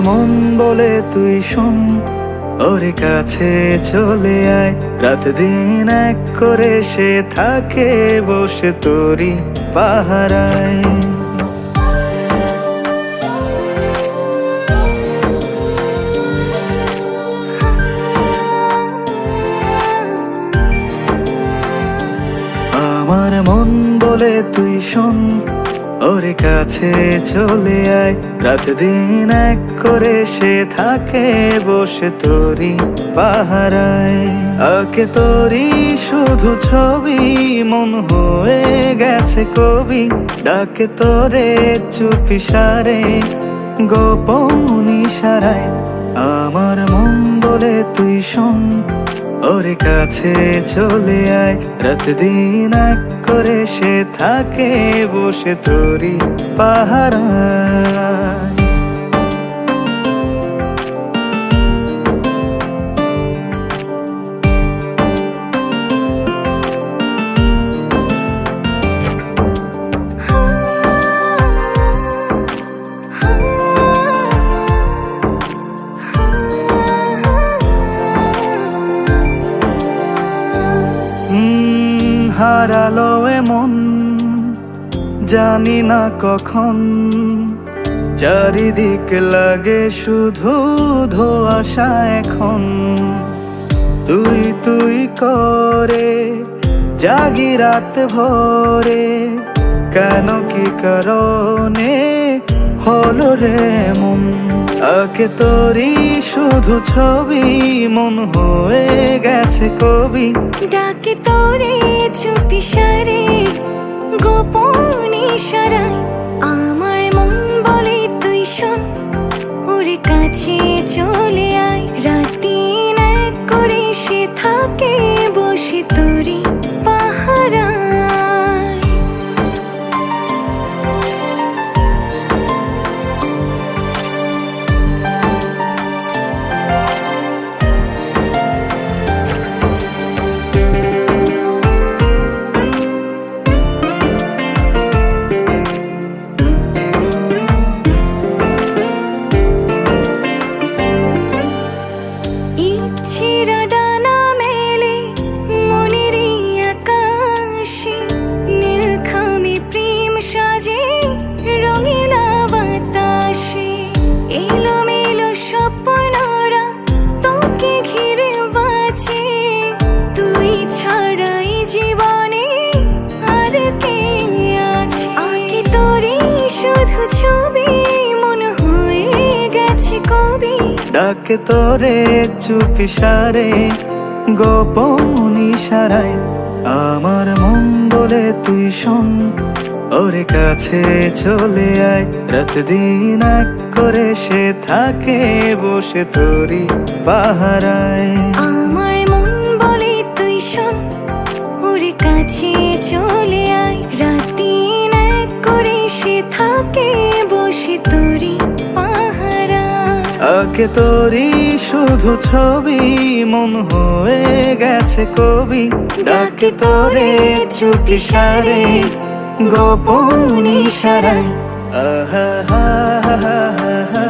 মন বলে তুই শোন, ওর কাছে চলে আয়। রাত দিন এক করে সে থাকে বসে তোরই পাহারায়। আমার মন বলে তুই শোন, ওর কাছে চলে আয়। রাত দিন এক করে সে থাকে বসে তোরই পাহারায়। আঁকে তোরই শুধু ছবি, মন হয়ে গেছে কবি। ডাকে তোরে চুপি সারে, গোপন ইশারায়। আমার মন বলে তুই শোন, ওর কাছে চলে আয়। রাত দিন এক করে সে থাকে বসে তোরই পাহারায়। হারালো এমন জানি না কখন, চারিদিক লাগে শুধু ধোঁয়াশা এখন। তুই তুই করে জাগি রাত ভোরে, কেন কি কারণে হলো রে মন। আঁকে তোরই শুধু ছবি, মন হয়ে গেছে কবি। ডাকে তোরে চুপি সারে, গোপন ইশারায়। আমার মন বলে তুই শোন, ওর কাছে চলে আয়। রাত দিন এক করে সে থাকে বসে তোরই পাহারায়। ইচ্ছেরা ডানা মেলে মনেরই আকাশে, নীলখামে প্রেম সাজে রঙিলা বাতাসে। এলোমেলো স্বপ্নরা তোকে ঘিরে বাঁচে, তুই ছাড়াই জীবনে আর কে আছে। আঁকে তোরই শুধু ছবি, মন হয়ে গেছে কবি। ডাকে তোরে চুপি সারে, গোপন ইশারায়। আমার মন বলে তুই শোন, ওর কাছে চলে আয়। রাত দিন এক করে সে থাকে বসে তোরই পাহারায়। আমার মন বলে তুই শোন, ওর কাছে চলে আয়। রাত দিন এক করে সে থাকে বসে তোরই পাহারায়। আঁকে তোরই শুধু ছবি, মন হয়ে গেছে কবি। ডাকে তোরে চুপি সারে, গোপন ইশারায়। আহা হা হা হা হা।